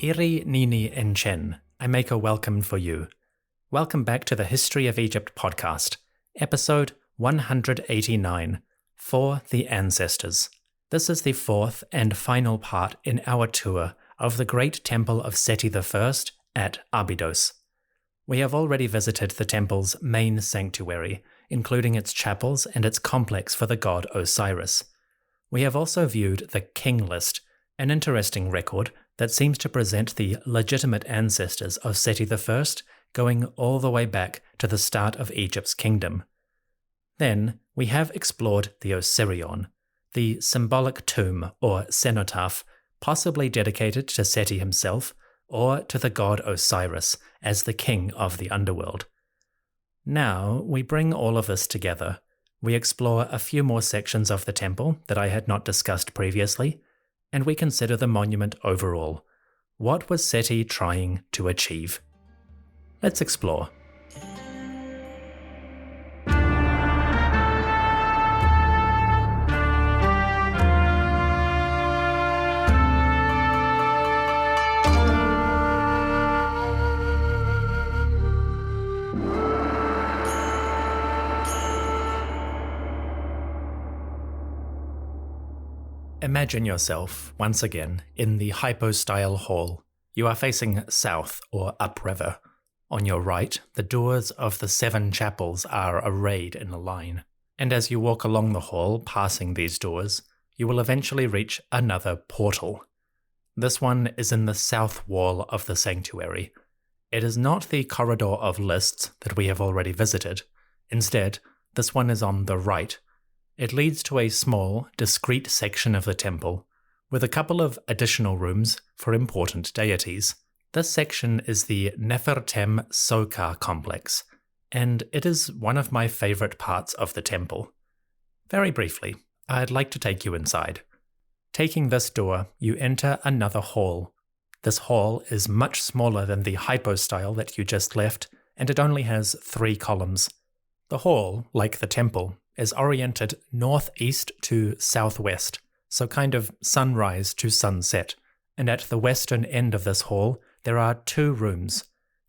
Iri Nini Enchen, I make a welcome for you. Welcome back to the History of Egypt podcast, episode 189, For the Ancestors. This is the fourth and final part in our tour of the great temple of Sety I at Abydos. We have already visited the temple's main sanctuary, including its chapels and its complex for the god Osiris. We have also viewed the king list, an interesting record that seems to present the legitimate ancestors of Sety I going all the way back to the start of Egypt's kingdom. Then we have explored the Osirion, the symbolic tomb or cenotaph possibly dedicated to Sety himself or to the god Osiris as the king of the underworld. Now we bring all of this together. We explore a few more sections of the temple that I had not discussed previously, and we consider the monument overall. What was Sety trying to achieve? Let's explore. Imagine yourself, once again, in the hypostyle hall. You are facing south or upriver. On your right, the doors of the 7 chapels are arrayed in a line. And as you walk along the hall, passing these doors, you will eventually reach another portal. This one is in the south wall of the sanctuary. It is not the corridor of lists that we have already visited. Instead, this one is on the right. It leads to a small, discrete section of the temple, with a couple of additional rooms for important deities. This section is the Nefertem Sokar complex, and it is one of my favorite parts of the temple. Very briefly, I'd like to take you inside. Taking this door, you enter another hall. This hall is much smaller than the hypostyle that you just left, and it only has 3 columns. The hall, like the temple, is oriented northeast to southwest, so kind of sunrise to sunset. And at the western end of this hall, there are 2 rooms,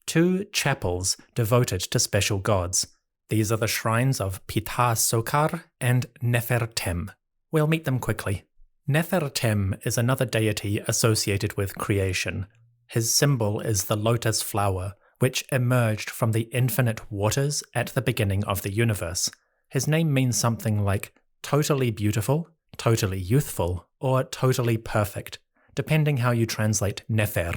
2 chapels devoted to special gods. These are the shrines of Ptah Sokar and Nefertem. We'll meet them quickly. Nefertem is another deity associated with creation. His symbol is the lotus flower, which emerged from the infinite waters at the beginning of the universe. His name means something like totally beautiful, totally youthful, or totally perfect, depending how you translate Nefer.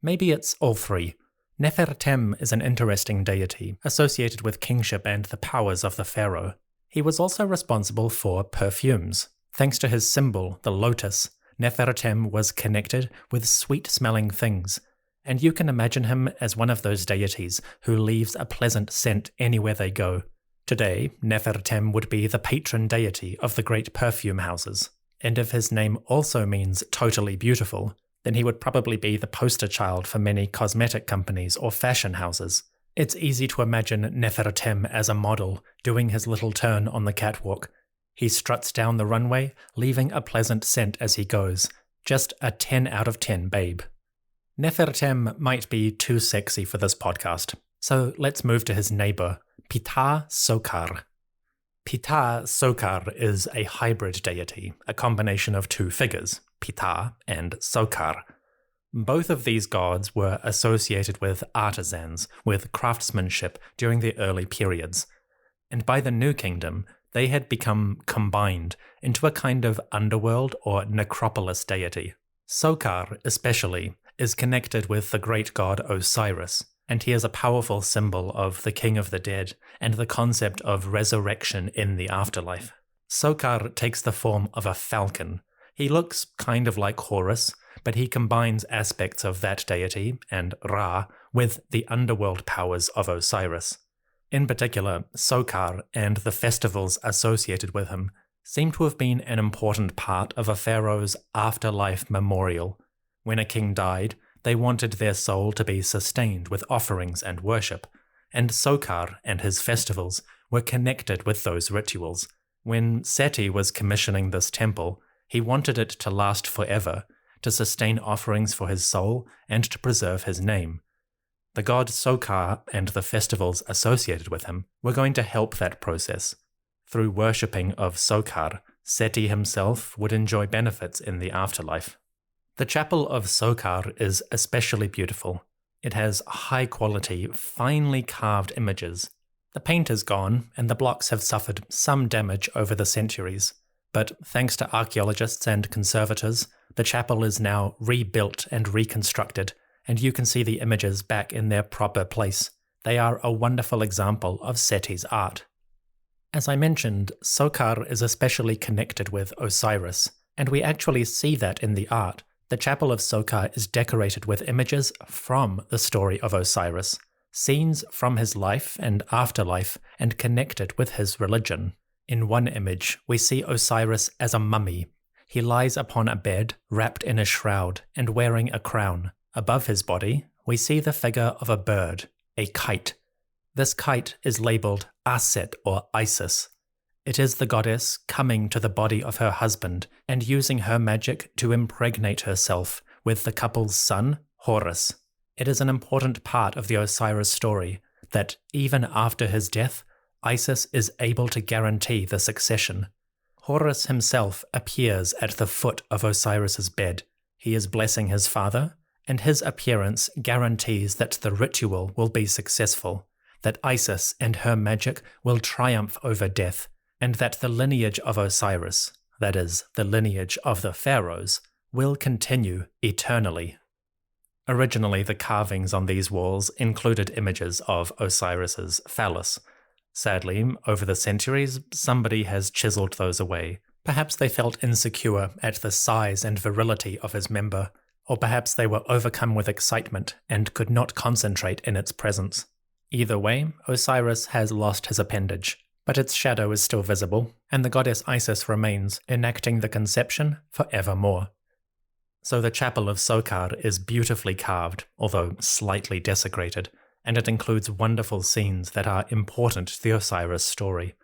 Maybe it's all 3. Nefertem is an interesting deity associated with kingship and the powers of the pharaoh. He was also responsible for perfumes. Thanks to his symbol, the lotus, Nefertem was connected with sweet-smelling things, and you can imagine him as one of those deities who leaves a pleasant scent anywhere they go. Today, Nefertem would be the patron deity of the great perfume houses, and if his name also means totally beautiful, then he would probably be the poster child for many cosmetic companies or fashion houses. It's easy to imagine Nefertem as a model, doing his little turn on the catwalk. He struts down the runway, leaving a pleasant scent as he goes. Just a 10 out of 10 babe. Nefertem might be too sexy for this podcast, so let's move to his neighbor, Ptah Sokar. Ptah Sokar is a hybrid deity, a combination of 2 figures, Ptah and Sokar. Both of these gods were associated with artisans, with craftsmanship during the early periods, and by the New Kingdom, they had become combined into a kind of underworld or necropolis deity. Sokar, especially, is connected with the great god Osiris, and he is a powerful symbol of the king of the dead and the concept of resurrection in the afterlife. Sokar takes the form of a falcon. He looks kind of like Horus, but he combines aspects of that deity, and Ra, with the underworld powers of Osiris. In particular, Sokar and the festivals associated with him seem to have been an important part of a pharaoh's afterlife memorial. When a king died, they wanted their soul to be sustained with offerings and worship, and Sokar and his festivals were connected with those rituals. When Sety was commissioning this temple, he wanted it to last forever, to sustain offerings for his soul, and to preserve his name. The god Sokar and the festivals associated with him were going to help that process. Through worshipping of Sokar, Sety himself would enjoy benefits in the afterlife. The chapel of Sokar is especially beautiful. It has high-quality, finely carved images. The paint is gone, and the blocks have suffered some damage over the centuries. But thanks to archaeologists and conservators, the chapel is now rebuilt and reconstructed, and you can see the images back in their proper place. They are a wonderful example of Sety's art. As I mentioned, Sokar is especially connected with Osiris, and we actually see that in the art. The chapel of Sokar is decorated with images from the story of Osiris, scenes from his life and afterlife, and connected with his religion. In one image, we see Osiris as a mummy. He lies upon a bed, wrapped in a shroud, and wearing a crown. Above his body, we see the figure of a bird, a kite. This kite is labeled Aset or Isis. It is the goddess coming to the body of her husband and using her magic to impregnate herself with the couple's son, Horus. It is an important part of the Osiris story that even after his death, Isis is able to guarantee the succession. Horus himself appears at the foot of Osiris's bed. He is blessing his father, and his appearance guarantees that the ritual will be successful, that Isis and her magic will triumph over death, and that the lineage of Osiris, that is, the lineage of the Pharaohs, will continue eternally. Originally, the carvings on these walls included images of Osiris's phallus. Sadly, over the centuries, somebody has chiseled those away. Perhaps they felt insecure at the size and virility of his member, or perhaps they were overcome with excitement and could not concentrate in its presence. Either way, Osiris has lost his appendage, but its shadow is still visible, and the goddess Isis remains, enacting the conception forevermore. So the chapel of Sokar is beautifully carved, although slightly desecrated, and it includes wonderful scenes that are important to the Osiris story.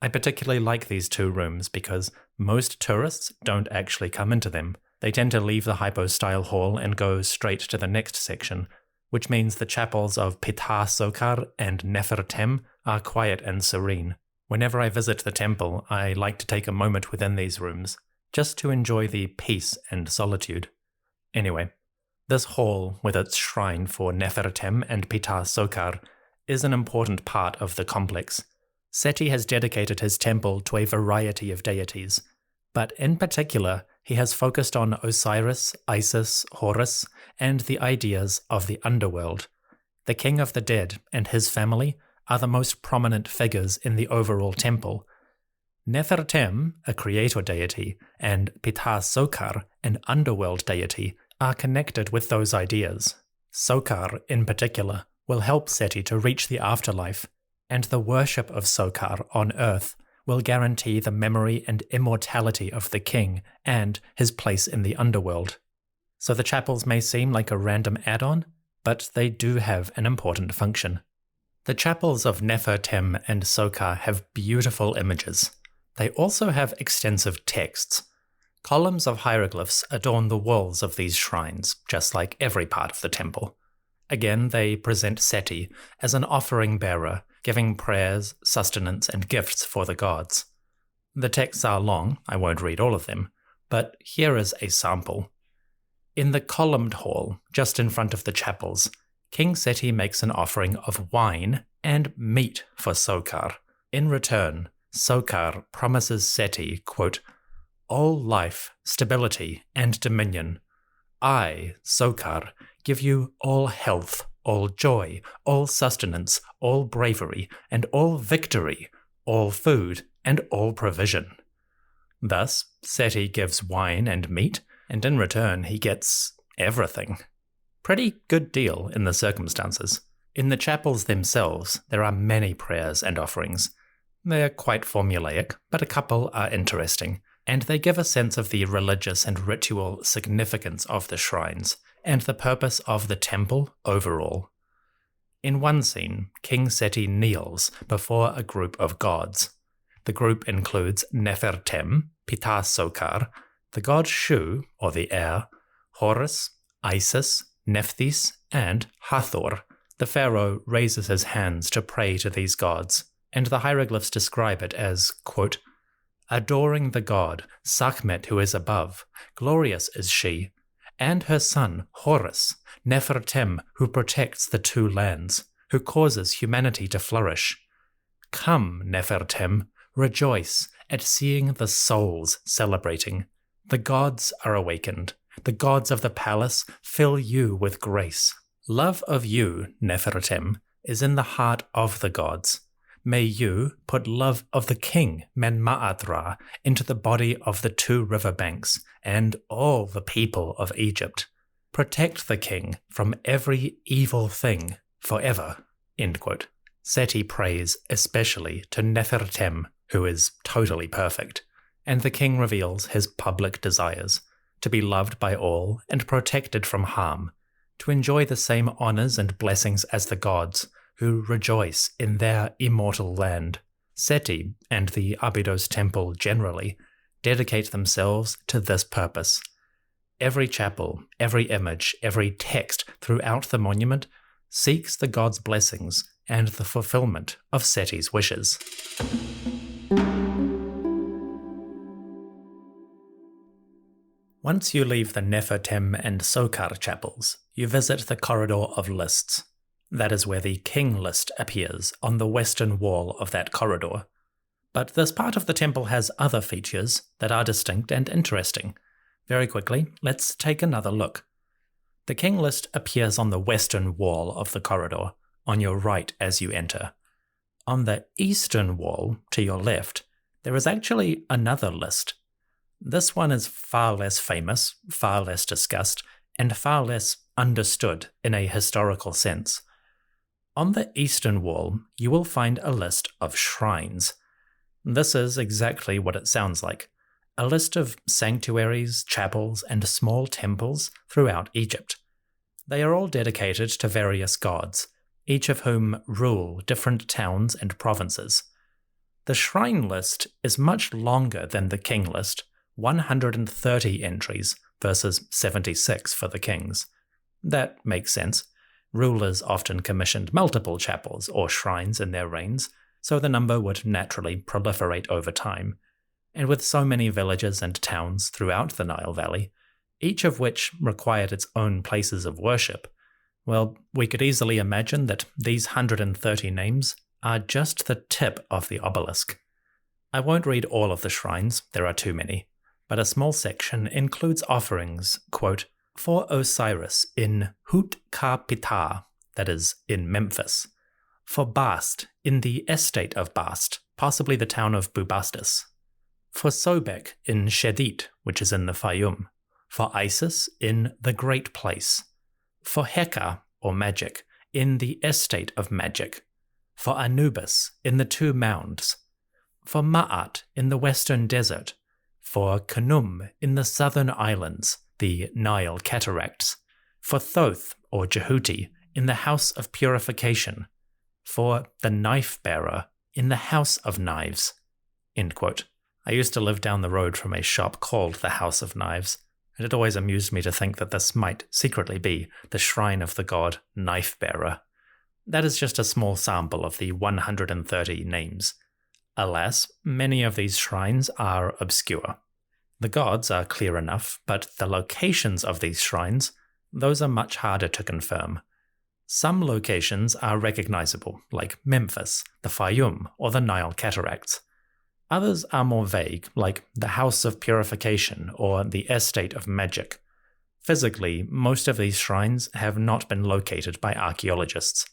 I particularly like these two rooms because most tourists don't actually come into them. They tend to leave the hypo-style hall and go straight to the next section, which means the chapels of Ptah Sokar and Nefertem are quiet and serene. Whenever I visit the temple, I like to take a moment within these rooms, just to enjoy the peace and solitude. Anyway, this hall, with its shrine for Nefertem and Ptah Sokar, is an important part of the complex. Sety has dedicated his temple to a variety of deities, but in particular, he has focused on Osiris, Isis, Horus, and the ideas of the underworld. The king of the dead and his family are the most prominent figures in the overall temple. Nefertem, a creator deity, and Ptah Sokar, an underworld deity, are connected with those ideas. Sokar, in particular, will help Sety to reach the afterlife, and the worship of Sokar on earth will guarantee the memory and immortality of the king and his place in the underworld. So the chapels may seem like a random add-on, but they do have an important function. The chapels of Nefertem and Sokar have beautiful images. They also have extensive texts. Columns of hieroglyphs adorn the walls of these shrines, just like every part of the temple. Again, they present Sety as an offering bearer, giving prayers, sustenance, and gifts for the gods. The texts are long, I won't read all of them, but here is a sample. In the columned hall, just in front of the chapels, King Sety makes an offering of wine and meat for Sokar. In return, Sokar promises Sety, quote, all life, stability, and dominion. I, Sokar, give you all health, all joy, all sustenance, all bravery, and all victory, all food, and all provision. Thus, Sety gives wine and meat, and in return he gets everything. Pretty good deal in the circumstances. In the chapels themselves, there are many prayers and offerings. They're quite formulaic, but a couple are interesting, and they give a sense of the religious and ritual significance of the shrines, and the purpose of the temple overall. In one scene, King Sety kneels before a group of gods. The group includes Nefertem, Ptah Sokar, the god Shu, or the air, Horus, Isis, Nephthys, and Hathor. The pharaoh raises his hands to pray to these gods, and the hieroglyphs describe it as, quote, adoring the god, Sekhmet who is above, glorious is she, and her son, Horus, Nefertem, who protects the two lands, who causes humanity to flourish. Come, Nefertem, rejoice at seeing the souls celebrating. The gods are awakened. The gods of the palace fill you with grace. Love of you, Nefertem, is in the heart of the gods. May you put love of the king, Menma'at-Ra, into the body of the two river banks and all the people of Egypt. Protect the king from every evil thing forever. End quote. Sety prays especially to Nefertem, who is totally perfect, and the king reveals his public desires, to be loved by all and protected from harm, to enjoy the same honors and blessings as the gods, who rejoice in their immortal land. Sety, and the Abydos temple generally, dedicate themselves to this purpose. Every chapel, every image, every text throughout the monument seeks the god's blessings and the fulfillment of Sety's wishes. Once you leave the Nefertem and Sokar chapels, you visit the Corridor of Lists. That is where the King List appears on the western wall of that corridor. But this part of the temple has other features that are distinct and interesting. Very quickly, let's take another look. The King List appears on the western wall of the corridor, on your right as you enter. On the eastern wall, to your left, there is actually another list. This one is far less famous, far less discussed, and far less understood in a historical sense. On the eastern wall, you will find a list of shrines. This is exactly what it sounds like, a list of sanctuaries, chapels, and small temples throughout Egypt. They are all dedicated to various gods, each of whom rule different towns and provinces. The shrine list is much longer than the king list, 130 entries versus 76 for the kings. That makes sense. Rulers often commissioned multiple chapels or shrines in their reigns, so the number would naturally proliferate over time. And with so many villages and towns throughout the Nile Valley, each of which required its own places of worship, well, we could easily imagine that these 130 names are just the tip of the obelisk. I won't read all of the shrines, there are too many, but a small section includes offerings, quote, for Osiris in Hut-Ka-Ptah, that is, in Memphis, for Bast in the estate of Bast, possibly the town of Bubastis, for Sobek in Shedit, which is in the Fayum, for Isis in the Great Place, for Heka, or Magic, in the estate of Magic, for Anubis in the two mounds, for Ma'at in the western desert, for Khnum in the southern islands, the Nile cataracts, for Thoth or Jehuti in the house of purification, for the knife bearer in the house of knives. End quote. I used to live down the road from a shop called the House of Knives, and it always amused me to think that this might secretly be the shrine of the god Knife Bearer. That is just a small sample of the 130 names. Alas, many of these shrines are obscure. The gods are clear enough, but the locations of these shrines, those are much harder to confirm. Some locations are recognizable, like Memphis, the Fayum, or the Nile Cataracts. Others are more vague, like the House of Purification or the Estate of Magic. Physically, most of these shrines have not been located by archaeologists.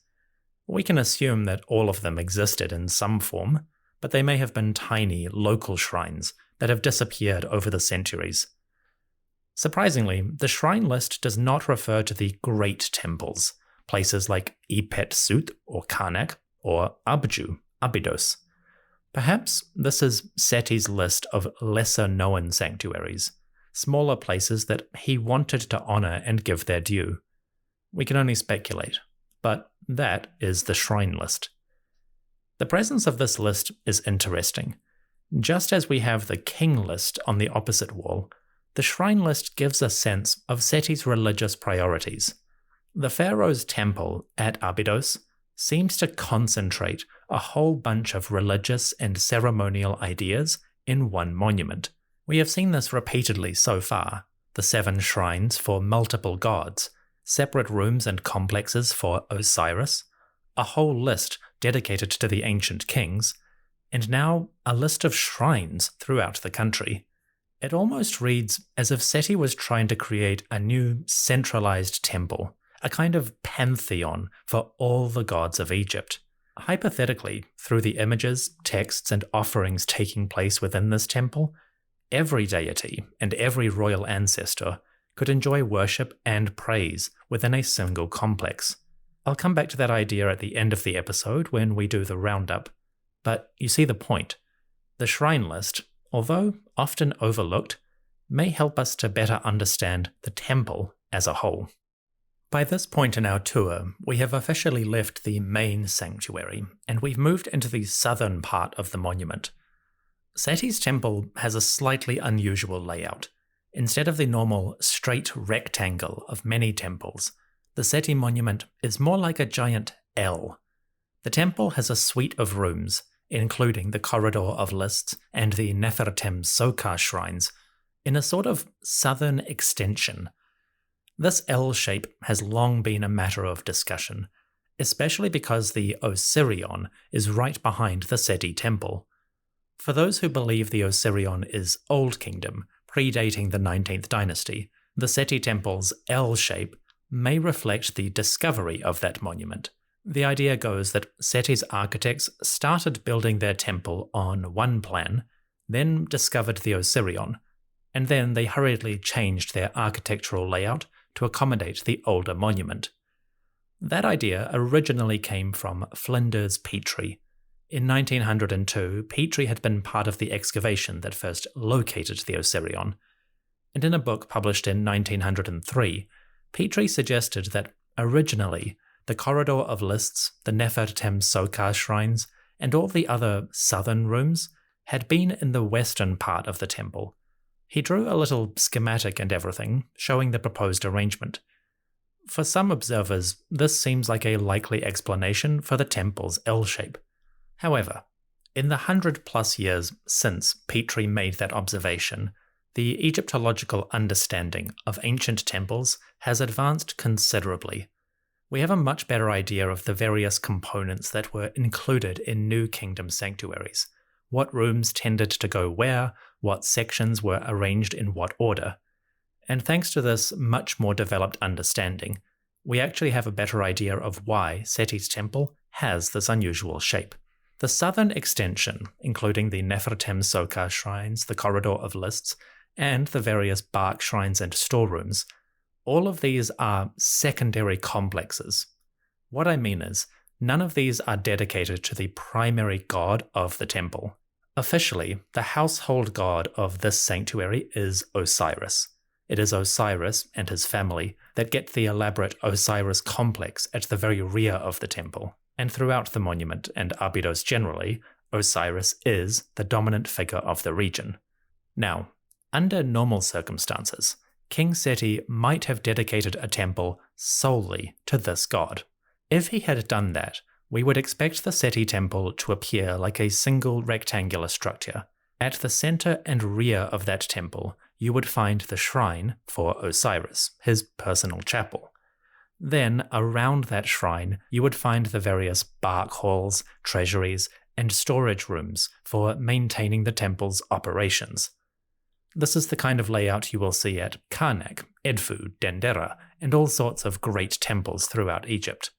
We can assume that all of them existed in some form, but they may have been tiny, local shrines that have disappeared over the centuries. Surprisingly, the shrine list does not refer to the great temples, places like Ipet Sut or Karnak, or Abju, Abydos. Perhaps this is Sety's list of lesser-known sanctuaries, smaller places that he wanted to honor and give their due. We can only speculate, but that is the shrine list. The presence of this list is interesting. Just as we have the king list on the opposite wall, The shrine list gives a sense of Sety's religious priorities. The Pharaoh's temple at Abydos seems to concentrate a whole bunch of religious and ceremonial ideas in one monument. We have seen this repeatedly so far: the 7 shrines for multiple gods, separate rooms and complexes for Osiris, a whole list dedicated to the ancient kings, and now a list of shrines throughout the country. It almost reads as if Sety was trying to create a new centralized temple, a kind of pantheon for all the gods of Egypt. Hypothetically, through the images, texts, and offerings taking place within this temple, every deity and every royal ancestor could enjoy worship and praise within a single complex. I'll come back to that idea at the end of the episode when we do the roundup, but you see the point. The shrine list, although often overlooked, may help us to better understand the temple as a whole. By this point in our tour, we have officially left the main sanctuary, and we've moved into the southern part of the monument. Sety's temple has a slightly unusual layout. Instead of the normal straight rectangle of many temples, the Sety monument is more like a giant L. The temple has a suite of rooms, including the Corridor of Lists and the Nefertem-Sokar shrines, in a sort of southern extension. This L shape has long been a matter of discussion, especially because the Osirion is right behind the Sety temple. For those who believe the Osirion is Old Kingdom, predating the 19th dynasty, the Sety temple's L shape may reflect the discovery of that monument. The idea goes that Sety's architects started building their temple on one plan, then discovered the Osirion, and then they hurriedly changed their architectural layout to accommodate the older monument. That idea originally came from Flinders Petrie. In 1902, Petrie had been part of the excavation that first located the Osirion, and in a book published in 1903, Petrie suggested that originally the Corridor of Lists, the Nefertem-Sokar shrines, and all the other southern rooms had been in the western part of the temple. He drew a little schematic and everything, showing the proposed arrangement. For some observers, this seems like a likely explanation for the temple's L shape. However, in the 100+ years since Petrie made that observation, the Egyptological understanding of ancient temples has advanced considerably. We have a much better idea of the various components that were included in New Kingdom sanctuaries, what rooms tended to go where, what sections were arranged in what order. And thanks to this much more developed understanding, we actually have a better idea of why Sety's temple has this unusual shape. The southern extension, including the Nefertem-Sokar shrines, the Corridor of Lists, and the various bark shrines and storerooms, all of these are secondary complexes. What I mean is, none of these are dedicated to the primary god of the temple. Officially, the household god of this sanctuary is Osiris. It is Osiris and his family that get the elaborate Osiris complex at the very rear of the temple, and throughout the monument and Abydos generally, Osiris is the dominant figure of the region. Now, under normal circumstances, King Sety might have dedicated a temple solely to this god. If he had done that, we would expect the Sety temple to appear like a single rectangular structure. At the center and rear of that temple, you would find the shrine for Osiris, his personal chapel. Then, around that shrine, you would find the various bark halls, treasuries, and storage rooms for maintaining the temple's operations. This is the kind of layout you will see at Karnak, Edfu, Dendera, and all sorts of great temples throughout Egypt.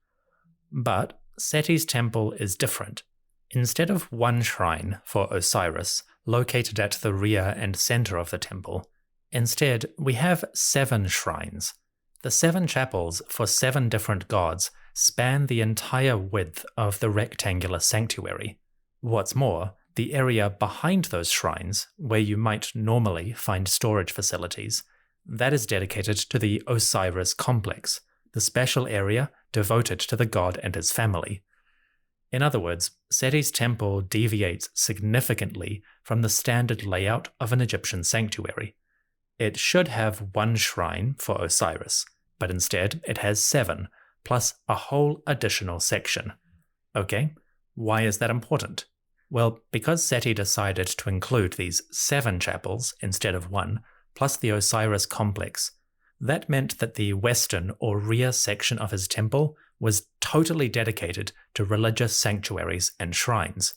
But Sety's temple is different. Instead of one shrine for Osiris, located at the rear and center of the temple, instead we have 7 shrines. The 7 chapels for 7 different gods span the entire width of the rectangular sanctuary. What's more, the area behind those shrines, where you might normally find storage facilities, that is dedicated to the Osiris complex, the special area devoted to the god and his family. In other words, Sety's temple deviates significantly from the standard layout of an Egyptian sanctuary. It should have one shrine for Osiris, but instead it has 7, plus a whole additional section. Okay, why is that important? Well, because Sety decided to include these 7 chapels instead of 1, plus the Osiris complex, that meant that the western or rear section of his temple was totally dedicated to religious sanctuaries and shrines.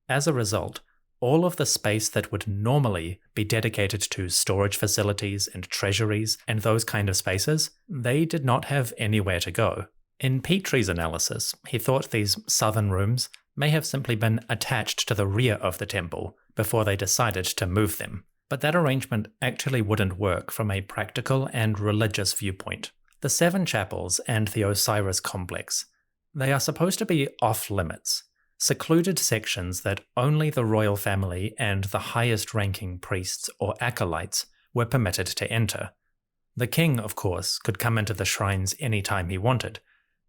As a result, all of the space that would normally be dedicated to storage facilities and treasuries and those kind of spaces, they did not have anywhere to go. In Petrie's analysis, he thought these southern rooms may have simply been attached to the rear of the temple before they decided to move them. But that arrangement actually wouldn't work from a practical and religious viewpoint. The 7 chapels and the Osiris complex, they are supposed to be off-limits, secluded sections that only the royal family and the highest-ranking priests or acolytes were permitted to enter. The king, of course, could come into the shrines any time he wanted,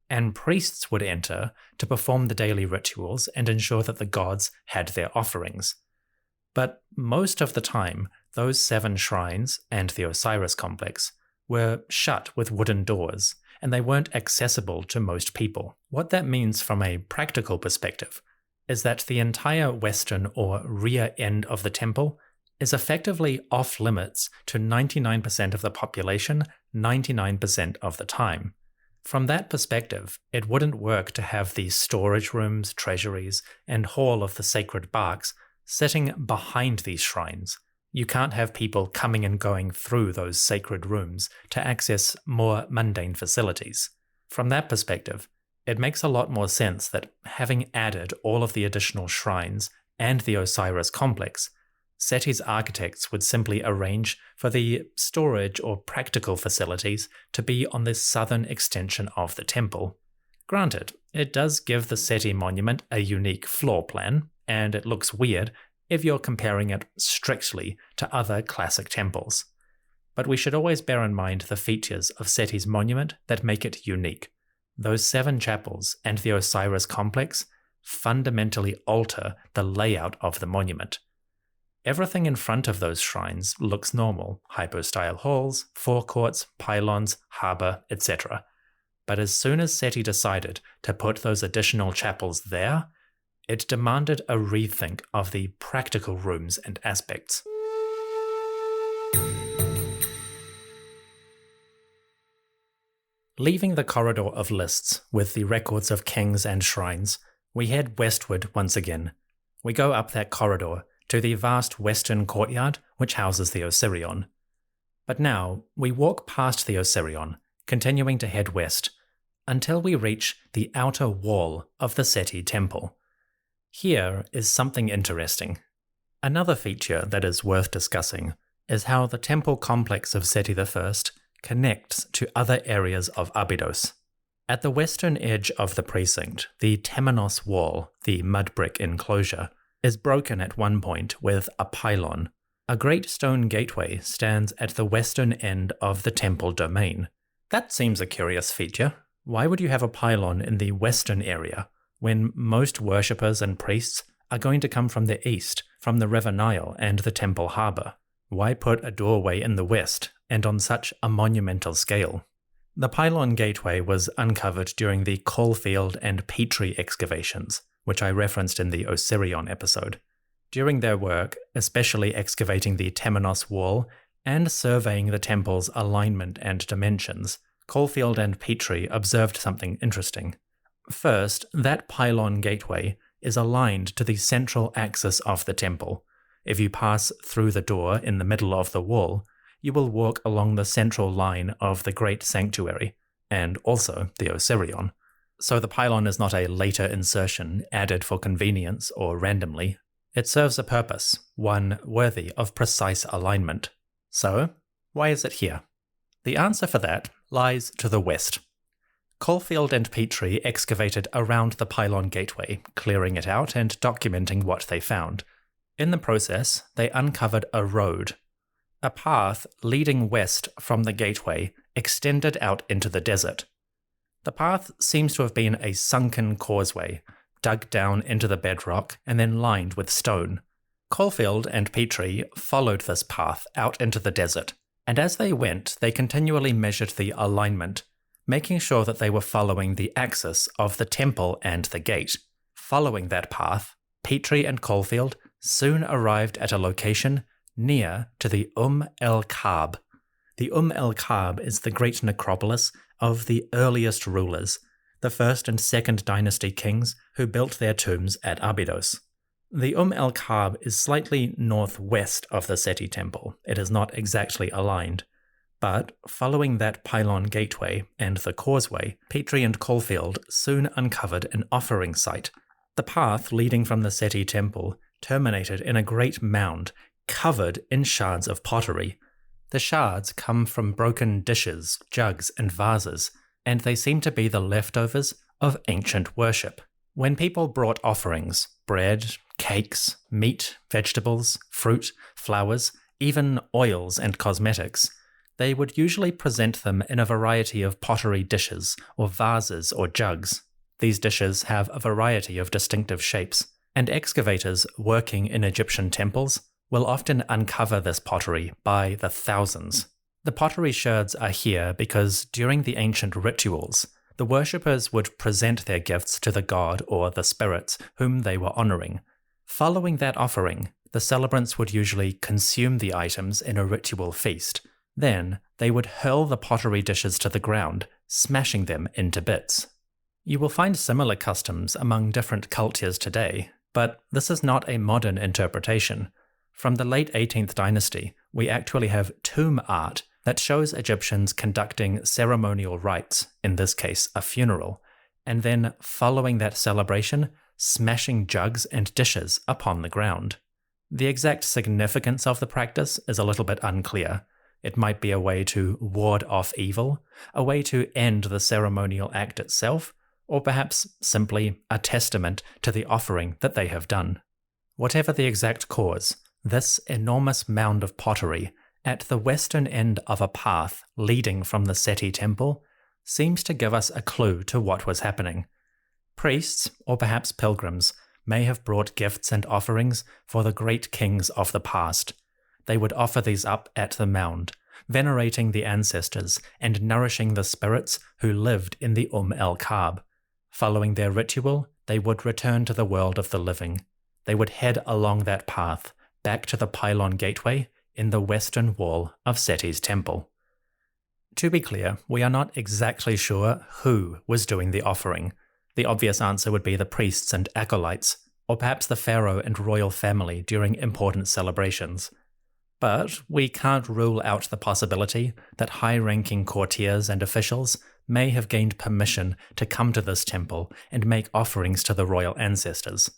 and priests would enter to perform the daily rituals and ensure that the gods had their offerings. But most of the time, those 7 shrines and the Osiris complex were shut with wooden doors, and they weren't accessible to most people. What that means from a practical perspective is that the entire western or rear end of the temple is effectively off-limits to 99% of the population 99% of the time. From that perspective, it wouldn't work to have these storage rooms, treasuries, and Hall of the Sacred Barks sitting behind these shrines. You can't have people coming and going through those sacred rooms to access more mundane facilities. From that perspective, it makes a lot more sense that having added all of the additional shrines and the Osiris complex, Sety's architects would simply arrange for the storage or practical facilities to be on this southern extension of the temple. Granted, it does give the Sety monument a unique floor plan, and it looks weird if you're comparing it strictly to other classic temples. But we should always bear in mind the features of Sety's monument that make it unique. Those 7 chapels and the Osiris complex fundamentally alter the layout of the monument. Everything in front of those shrines looks normal: hypostyle halls, forecourts, pylons, harbour, etc. But as soon as Sety decided to put those additional chapels there, it demanded a rethink of the practical rooms and aspects. Leaving the corridor of lists with the records of kings and shrines, we head westward once again. We go up that corridor to the vast western courtyard which houses the Osirion. But now we walk past the Osirion, continuing to head west, until we reach the outer wall of the Sety temple. Here is something interesting. Another feature that is worth discussing is how the temple complex of Sety I connects to other areas of Abydos. At the western edge of the precinct, the Temenos wall, the mud brick enclosure, is broken at one point with a pylon. A great stone gateway stands at the western end of the temple domain. That seems a curious feature. Why would you have a pylon in the western area when most worshippers and priests are going to come from the east, from the River Nile and the temple harbour? Why put a doorway in the west and on such a monumental scale? The pylon gateway was uncovered during the Caulfield and Petrie excavations, which I referenced in the Osirion episode. During their work, especially excavating the Temenos wall and surveying the temple's alignment and dimensions, Caulfield and Petrie observed something interesting. First, that pylon gateway is aligned to the central axis of the temple. If you pass through the door in the middle of the wall, you will walk along the central line of the Great Sanctuary, and also the Osirion. So the pylon is not a later insertion added for convenience or randomly. It serves a purpose, one worthy of precise alignment. So, why is it here? The answer for that lies to the west. Caulfield and Petrie excavated around the pylon gateway, clearing it out and documenting what they found. In the process, they uncovered a road. A path leading west from the gateway extended out into the desert. The path seems to have been a sunken causeway, dug down into the bedrock and then lined with stone. Caulfield and Petrie followed this path out into the desert, and as they went, they continually measured the alignment, making sure that they were following the axis of the temple and the gate. Following that path, Petrie and Caulfield soon arrived at a location near to the el-Kab. The el-Kab is the great necropolis of the earliest rulers, the 1st and 2nd dynasty kings who built their tombs at Abydos. The el-Kab is slightly northwest of the Sety temple. It is not exactly aligned. But following that pylon gateway and the causeway, Petrie and Caulfield soon uncovered an offering site. The path leading from the Sety temple terminated in a great mound covered in shards of pottery. The shards come from broken dishes, jugs, and vases, and they seem to be the leftovers of ancient worship. When people brought offerings, bread, cakes, meat, vegetables, fruit, flowers, even oils and cosmetics, they would usually present them in a variety of pottery dishes or vases or jugs. These dishes have a variety of distinctive shapes, and excavators working in Egyptian temples will often uncover this pottery by the thousands. The pottery sherds are here because during the ancient rituals, the worshippers would present their gifts to the god or the spirits whom they were honoring. Following that offering, the celebrants would usually consume the items in a ritual feast. Then, they would hurl the pottery dishes to the ground, smashing them into bits. You will find similar customs among different cultures today, but this is not a modern interpretation. From the late 18th dynasty, we actually have tomb art that shows Egyptians conducting ceremonial rites, in this case a funeral, and then following that celebration, smashing jugs and dishes upon the ground. The exact significance of the practice is a little bit unclear. It might be a way to ward off evil, a way to end the ceremonial act itself, or perhaps simply a testament to the offering that they have done. Whatever the exact cause, this enormous mound of pottery at the western end of a path leading from the Sety temple seems to give us a clue to what was happening. Priests, or perhaps pilgrims, may have brought gifts and offerings for the great kings of the past. They would offer these up at the mound, venerating the ancestors and nourishing the spirits who lived in the el-Kab. Following their ritual, they would return to the world of the living. They would head along that path, back to the pylon gateway in the western wall of Sety's temple. To be clear, we are not exactly sure who was doing the offering. The obvious answer would be the priests and acolytes, or perhaps the pharaoh and royal family during important celebrations. But we can't rule out the possibility that high-ranking courtiers and officials may have gained permission to come to this temple and make offerings to the royal ancestors.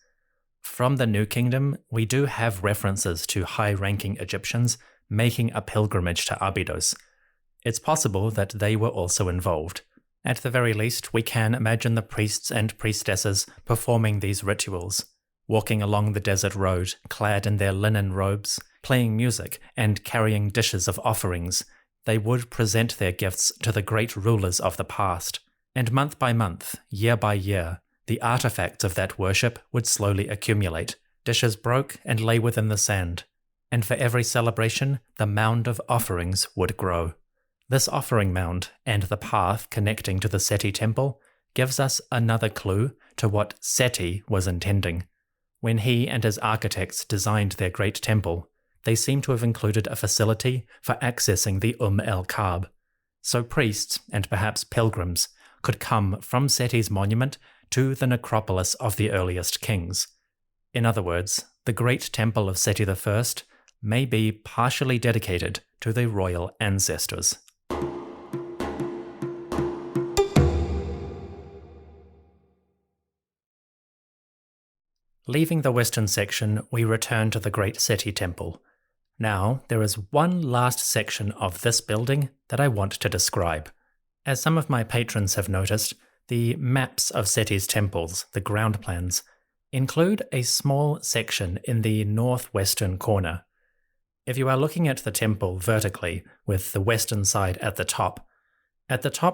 From the New Kingdom, we do have references to high-ranking Egyptians making a pilgrimage to Abydos. It's possible that they were also involved. At the very least, we can imagine the priests and priestesses performing these rituals, walking along the desert road, clad in their linen robes, playing music and carrying dishes of offerings. They would present their gifts to the great rulers of the past, and month by month, year by year, the artifacts of that worship would slowly accumulate. Dishes broke and lay within the sand, and for every celebration, the mound of offerings would grow. This offering mound and the path connecting to the Sety temple gives us another clue to what Sety was intending. When he and his architects designed their great temple, they seem to have included a facility for accessing the el-Kab, so priests and perhaps pilgrims could come from Sety's monument to the necropolis of the earliest kings. In other words, the great temple of Sety I may be partially dedicated to the royal ancestors. Leaving the western section, we return to the great Sety temple. Now, there is one last section of this building that I want to describe. As some of my patrons have noticed, the maps of Sety's temples, the ground plans, include a small section in the northwestern corner. If you are looking at the temple vertically, with the western side at the top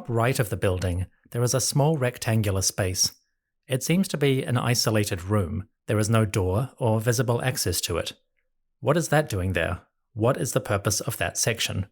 right of the building, there is a small rectangular space. It seems to be an isolated room. There is no door or visible access to it. What is that doing there? What is the purpose of that section?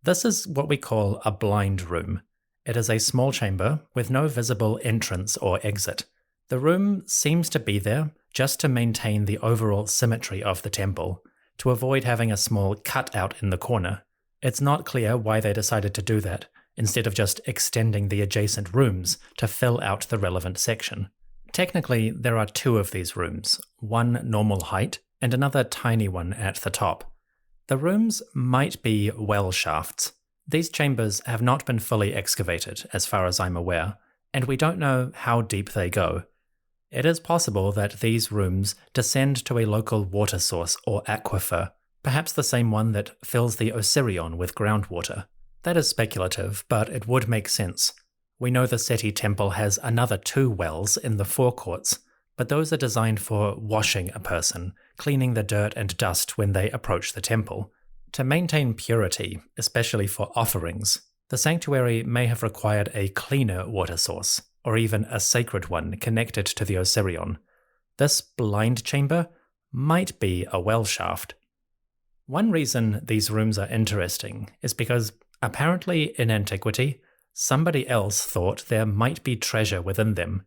This is what we call a blind room. It is a small chamber with no visible entrance or exit. The room seems to be there just to maintain the overall symmetry of the temple, to avoid having a small cutout in the corner. It's not clear why they decided to do that, instead of just extending the adjacent rooms to fill out the relevant section. Technically, there are two of these rooms, one normal height and another tiny one at the top. The rooms might be well shafts. These chambers have not been fully excavated, as far as I'm aware, and we don't know how deep they go. It is possible that these rooms descend to a local water source or aquifer, perhaps the same one that fills the Osirion with groundwater. That is speculative, but it would make sense. We know the Sety temple has another 2 wells in the forecourts, but those are designed for washing a person, cleaning the dirt and dust when they approach the temple. To maintain purity, especially for offerings, the sanctuary may have required a cleaner water source, or even a sacred one connected to the Osirion. This blind chamber might be a well shaft. One reason these rooms are interesting is because, apparently in antiquity, somebody else thought there might be treasure within them.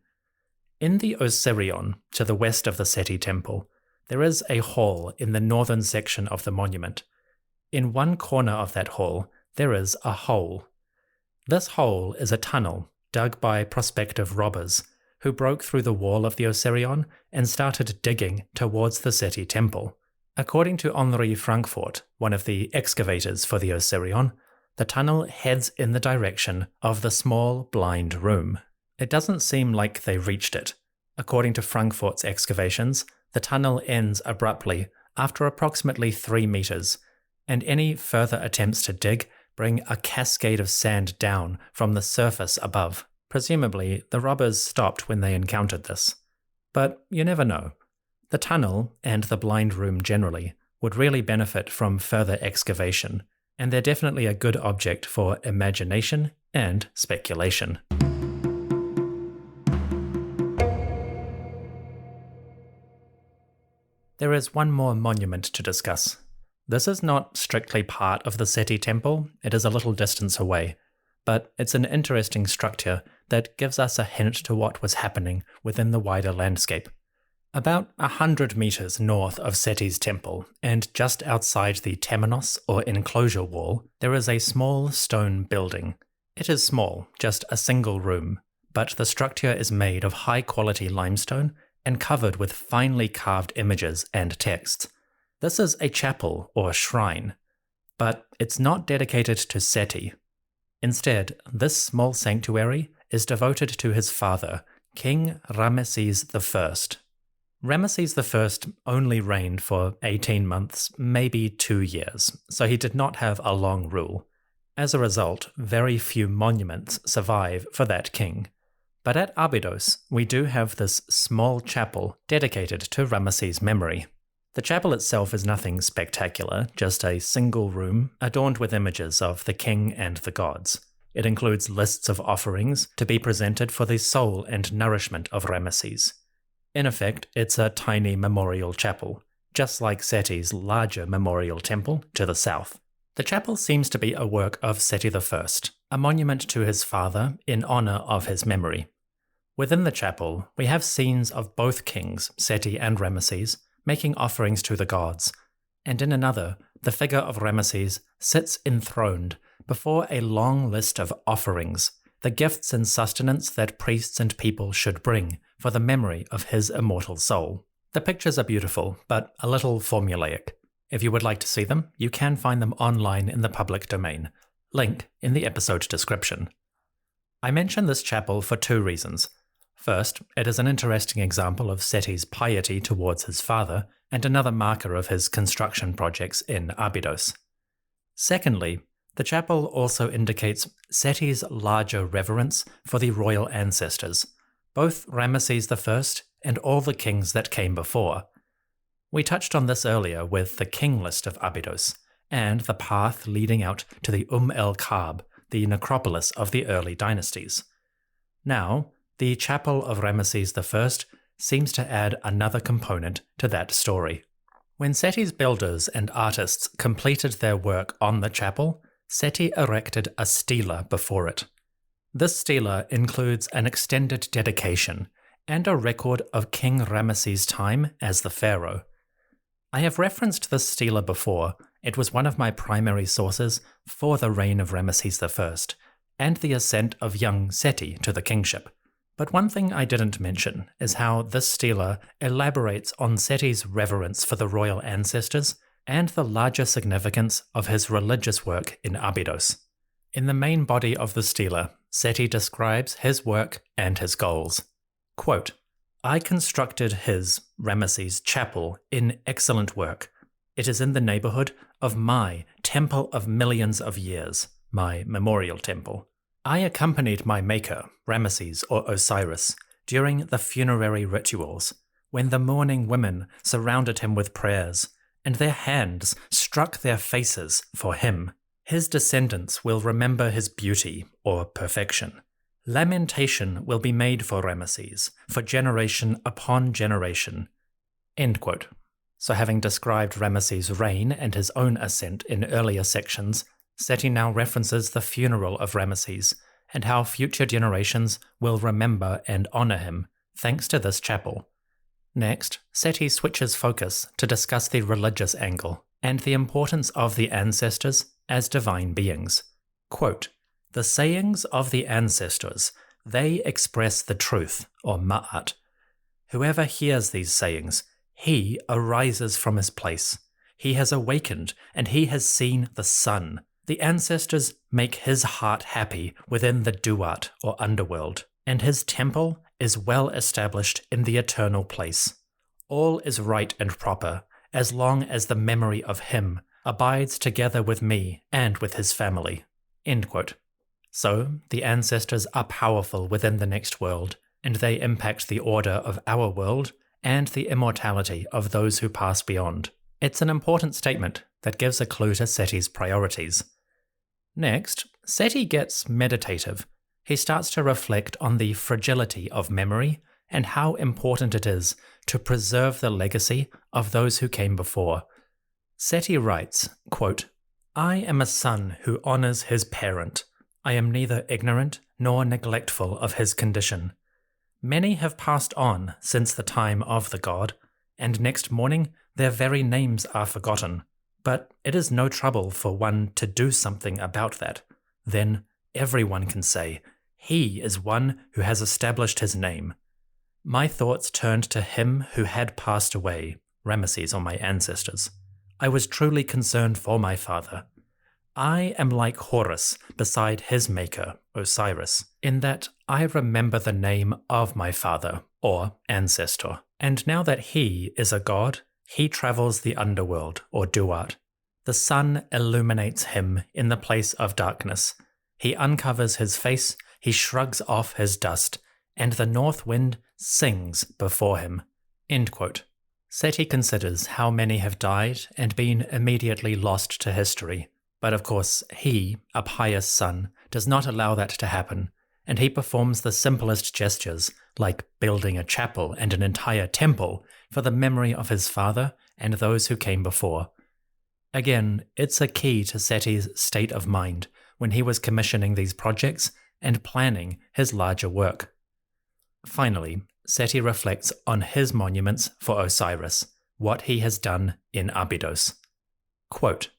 In the Osirion, to the west of the Sety temple, there is a hall in the northern section of the monument. In one corner of that hall, there is a hole. This hole is a tunnel dug by prospective robbers who broke through the wall of the Osirion and started digging towards the Sety temple. According to Henri Frankfort, one of the excavators for the Osirion, the tunnel heads in the direction of the small blind room. It doesn't seem like they reached it. According to Frankfort's excavations, the tunnel ends abruptly after approximately 3 meters, and any further attempts to dig bring a cascade of sand down from the surface above. Presumably, the robbers stopped when they encountered this. But you never know. The tunnel, and the blind room generally, would really benefit from further excavation, and they're definitely a good object for imagination and speculation. There is one more monument to discuss. This is not strictly part of the Sety temple, it is a little distance away, but it's an interesting structure that gives us a hint to what was happening within the wider landscape. About 100 meters north of Sety's temple, and just outside the temenos or enclosure wall, there is a small stone building. It is small, just a single room, but the structure is made of high-quality limestone and covered with finely carved images and texts. This is a chapel or shrine, but it's not dedicated to Sety. Instead, this small sanctuary is devoted to his father, King Ramesses I. Ramesses I only reigned for 18 months, maybe 2 years, so he did not have a long rule. As a result, very few monuments survive for that king. But at Abydos, we do have this small chapel dedicated to Ramesses' memory. The chapel itself is nothing spectacular, just a single room adorned with images of the king and the gods. It includes lists of offerings to be presented for the soul and nourishment of Ramesses. In effect, it's a tiny memorial chapel, just like Sety's larger memorial temple to the south. The chapel seems to be a work of Sety I, a monument to his father in honor of his memory. Within the chapel, we have scenes of both kings, Sety and Ramesses, making offerings to the gods, and in another, the figure of Ramesses sits enthroned before a long list of offerings, the gifts and sustenance that priests and people should bring for the memory of his immortal soul. The pictures are beautiful, but a little formulaic. If you would like to see them, you can find them online in the public domain. Link in the episode description. I mention this chapel for 2 reasons. First, it is an interesting example of Sety's piety towards his father, and another marker of his construction projects in Abydos. Secondly, the chapel also indicates Sety's larger reverence for the royal ancestors, both Ramesses I and all the kings that came before. We touched on this earlier with the king list of Abydos, and the path leading out to the el-Kab, the necropolis of the early dynasties. Now, the chapel of Ramesses I seems to add another component to that story. When Sety's builders and artists completed their work on the chapel, Sety erected a stela before it. This stela includes an extended dedication and a record of King Ramesses' time as the pharaoh. I have referenced this stela before. It was one of my primary sources for the reign of Ramesses I and the ascent of young Sety to the kingship. But one thing I didn't mention is how this stela elaborates on Sety's reverence for the royal ancestors and the larger significance of his religious work in Abydos. In the main body of the stela, Sety describes his work and his goals. Quote, "I constructed his, Ramesses' chapel in excellent work. It is in the neighborhood of my temple of millions of years, my memorial temple. I accompanied my maker, Ramesses or Osiris, during the funerary rituals, when the mourning women surrounded him with prayers, and their hands struck their faces for him. His descendants will remember his beauty or perfection. Lamentation will be made for Ramesses, for generation upon generation." End quote. So having described Ramesses' reign and his own ascent in earlier sections, Sety now references the funeral of Ramesses and how future generations will remember and honor him thanks to this chapel. Next, Sety switches focus to discuss the religious angle and the importance of the ancestors as divine beings. Quote, "The sayings of the ancestors, they express the truth, or ma'at. Whoever hears these sayings, he arises from his place. He has awakened, and he has seen the sun. The ancestors make his heart happy within the duat, or underworld, and his temple is well established in the eternal place. All is right and proper, as long as the memory of him abides together with me and with his family." End quote. So, the ancestors are powerful within the next world, and they impact the order of our world and the immortality of those who pass beyond. It's an important statement that gives a clue to Sety's priorities. Next, Sety gets meditative. He starts to reflect on the fragility of memory and how important it is to preserve the legacy of those who came before. Sety writes, quote, "I am a son who honors his parent. I am neither ignorant nor neglectful of his condition. Many have passed on since the time of the god, and next morning their very names are forgotten. But it is no trouble for one to do something about that. Then everyone can say, 'He is one who has established his name.' My thoughts turned to him who had passed away, Ramesses or my ancestors. I was truly concerned for my father. I am like Horus beside his maker, Osiris, in that I remember the name of my father, or ancestor. And now that he is a god, he travels the underworld, or duat. The sun illuminates him in the place of darkness. He uncovers his face, he shrugs off his dust, and the north wind sings before him." End quote. Sety considers how many have died and been immediately lost to history. But of course, he, a pious son, does not allow that to happen, and he performs the simplest gestures, like building a chapel and an entire temple for the memory of his father and those who came before. Again, it's a key to Sety's state of mind when he was commissioning these projects and planning his larger work. Finally, Sety reflects on his monuments for Osiris, what he has done in Abydos. Quote,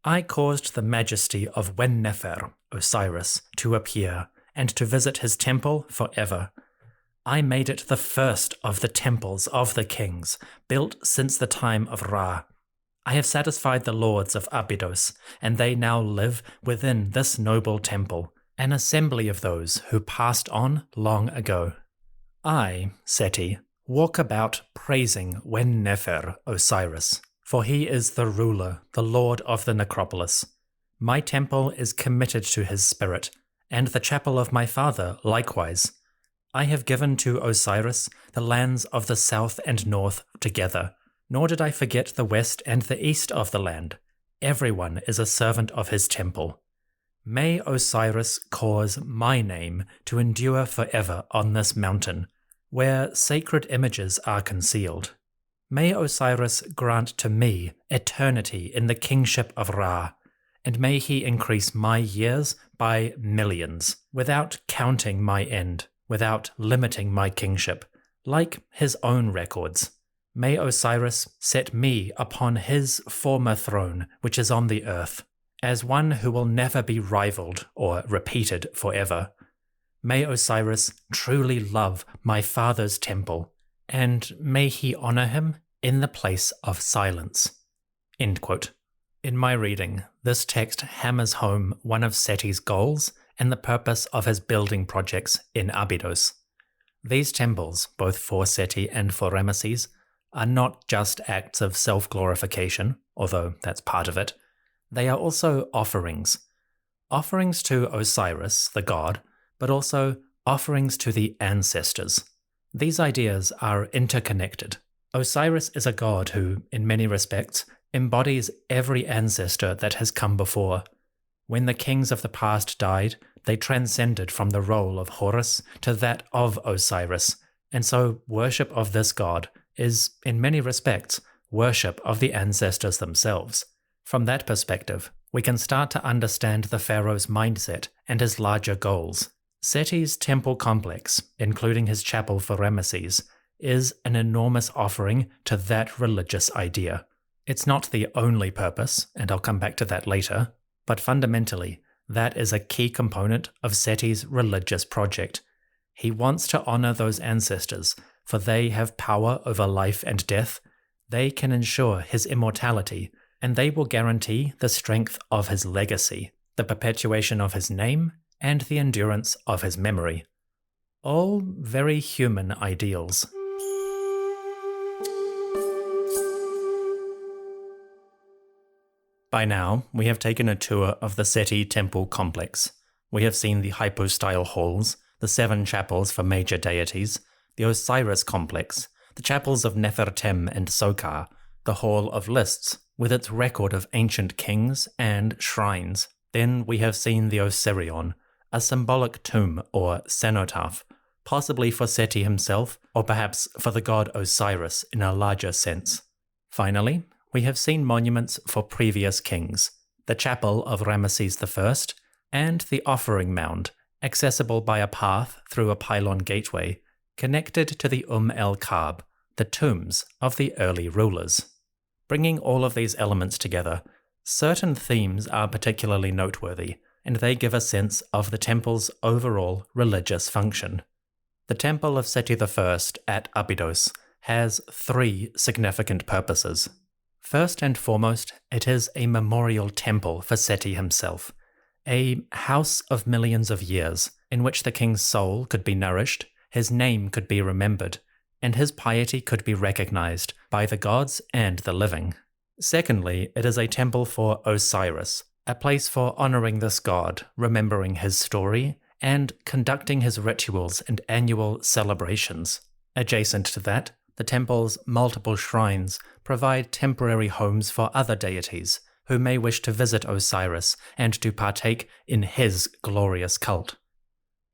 "I caused the majesty of Wen-Nefer, Osiris, to appear, and to visit his temple forever. I made it the first of the temples of the kings, built since the time of Ra. I have satisfied the lords of Abydos, and they now live within this noble temple, an assembly of those who passed on long ago. I, Sety, walk about praising Wen-Nefer, Osiris, for he is the ruler, the lord of the necropolis. My temple is committed to his spirit, and the chapel of my father likewise. I have given to Osiris the lands of the south and north together, nor did I forget the west and the east of the land. Everyone is a servant of his temple. May Osiris cause my name to endure forever on this mountain, where sacred images are concealed." May Osiris grant to me eternity in the kingship of Ra, and may he increase my years by millions, without counting my end, without limiting my kingship, like his own records. May Osiris set me upon his former throne, which is on the earth, as one who will never be rivaled or repeated forever. May Osiris truly love my father's temple, and may he honor him in the place of silence." End quote. In my reading, this text hammers home one of Sety's goals and the purpose of his building projects in Abydos. These temples, both for Sety and for Ramesses, are not just acts of self-glorification, although that's part of it. They are also offerings. Offerings to Osiris, the god, but also offerings to the ancestors. These ideas are interconnected. Osiris is a god who, in many respects, embodies every ancestor that has come before. When the kings of the past died, they transcended from the role of Horus to that of Osiris, and so worship of this god is, in many respects, worship of the ancestors themselves. From that perspective, we can start to understand the pharaoh's mindset and his larger goals. Sety's temple complex, including his chapel for Ramesses, is an enormous offering to that religious idea. It's not the only purpose, and I'll come back to that later, but fundamentally, that is a key component of Sety's religious project. He wants to honor those ancestors, for they have power over life and death. They can ensure his immortality, and they will guarantee the strength of his legacy, the perpetuation of his name, and the endurance of his memory. All very human ideals. By now, we have taken a tour of the Sety temple complex. We have seen the hypostyle halls, the 7 chapels for major deities, the Osiris complex, the chapels of Nefertem and Sokar, the Hall of Lists, with its record of ancient kings and shrines. Then we have seen the Osirion, a symbolic tomb or cenotaph, possibly for Sety himself, or perhaps for the god Osiris in a larger sense. Finally, we have seen monuments for previous kings, the chapel of Ramesses I, and the offering mound, accessible by a path through a pylon gateway, connected to the el-Kab, the tombs of the early rulers. Bringing all of these elements together, certain themes are particularly noteworthy, and they give a sense of the temple's overall religious function. The temple of Sety I at Abydos has 3 significant purposes. First and foremost, it is a memorial temple for Sety himself, a house of millions of years in which the king's soul could be nourished, his name could be remembered, and his piety could be recognized by the gods and the living. Secondly, it is a temple for Osiris, a place for honoring this god, remembering his story, and conducting his rituals and annual celebrations. Adjacent to that, the temple's multiple shrines provide temporary homes for other deities who may wish to visit Osiris and to partake in his glorious cult.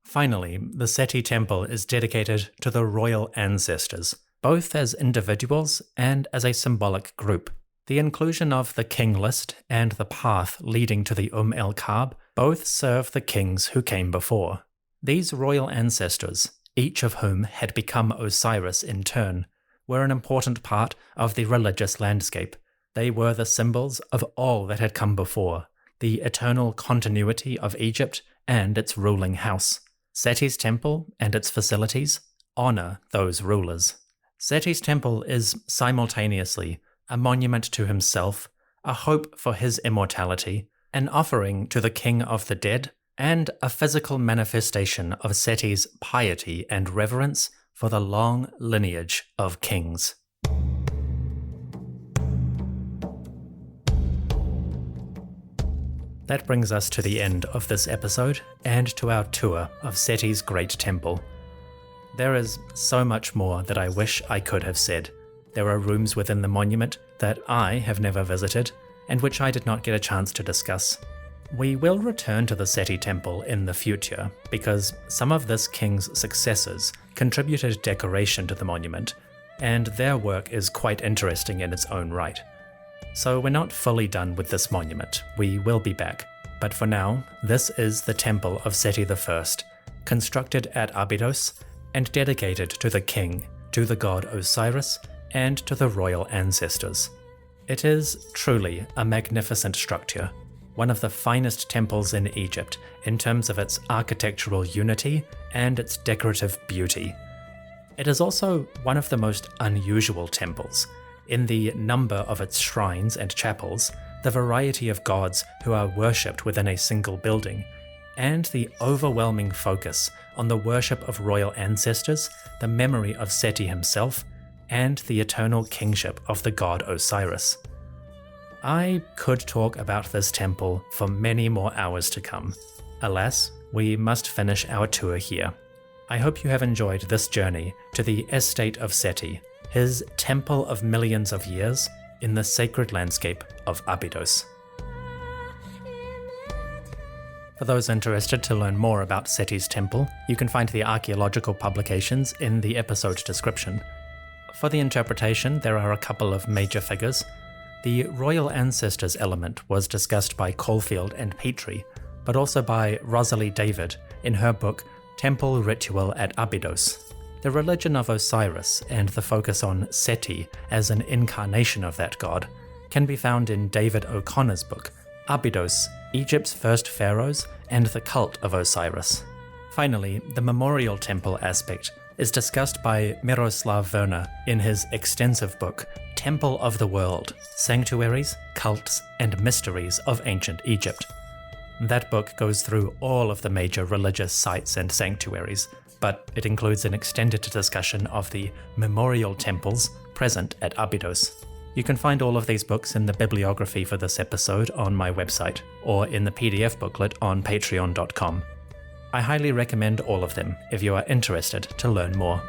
Finally, the Sety temple is dedicated to the royal ancestors, both as individuals and as a symbolic group. The inclusion of the king list and the path leading to the el-Kab both serve the kings who came before. These royal ancestors, each of whom had become Osiris in turn, were an important part of the religious landscape. They were the symbols of all that had come before, the eternal continuity of Egypt and its ruling house. Sety's temple and its facilities honor those rulers. Sety's temple is simultaneously a monument to himself, a hope for his immortality, an offering to the king of the dead, and a physical manifestation of Sety's piety and reverence for the long lineage of kings. That brings us to the end of this episode and to our tour of Sety's great temple. There is so much more that I wish I could have said. There are rooms within the monument that I have never visited and which I did not get a chance to discuss. We will return to the Sety temple in the future because some of this king's successors contributed decoration to the monument, and their work is quite interesting in its own right. So we're not fully done with this monument, we will be back. But for now, this is the temple of Sety I, constructed at Abydos and dedicated to the king, to the god Osiris, and to the royal ancestors. It is truly a magnificent structure, one of the finest temples in Egypt in terms of its architectural unity and its decorative beauty. It is also one of the most unusual temples, in the number of its shrines and chapels, the variety of gods who are worshipped within a single building, and the overwhelming focus on the worship of royal ancestors, the memory of Sety himself, and the eternal kingship of the god Osiris. I could talk about this temple for many more hours to come. Alas, we must finish our tour here. I hope you have enjoyed this journey to the estate of Sety, his temple of millions of years in the sacred landscape of Abydos. For those interested to learn more about Sety's temple, you can find the archaeological publications in the episode description. For the interpretation, there are a couple of major figures. The royal ancestors element was discussed by Caulfield and Petrie, but also by Rosalie David in her book Temple Ritual at Abydos. The religion of Osiris and the focus on Sety as an incarnation of that god can be found in David O'Connor's book, Abydos, Egypt's First Pharaohs and the Cult of Osiris. Finally, the memorial temple aspect is discussed by Miroslav Verner in his extensive book, Temple of the World, Sanctuaries, Cults, and Mysteries of Ancient Egypt. That book goes through all of the major religious sites and sanctuaries, but it includes an extended discussion of the memorial temples present at Abydos. You can find all of these books in the bibliography for this episode on my website, or in the PDF booklet on patreon.com. I highly recommend all of them if you are interested to learn more.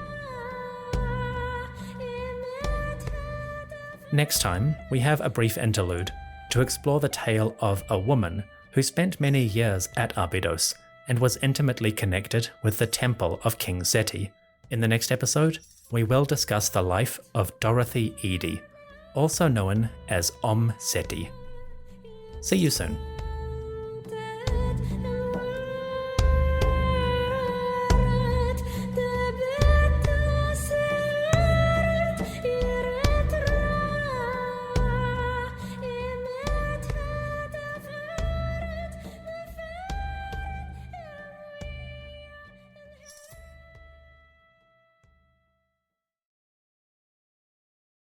Next time, we have a brief interlude to explore the tale of a woman who spent many years at Abydos and was intimately connected with the temple of King Sety. In the next episode, we will discuss the life of Dorothy Eady, also known as Sety. See you soon.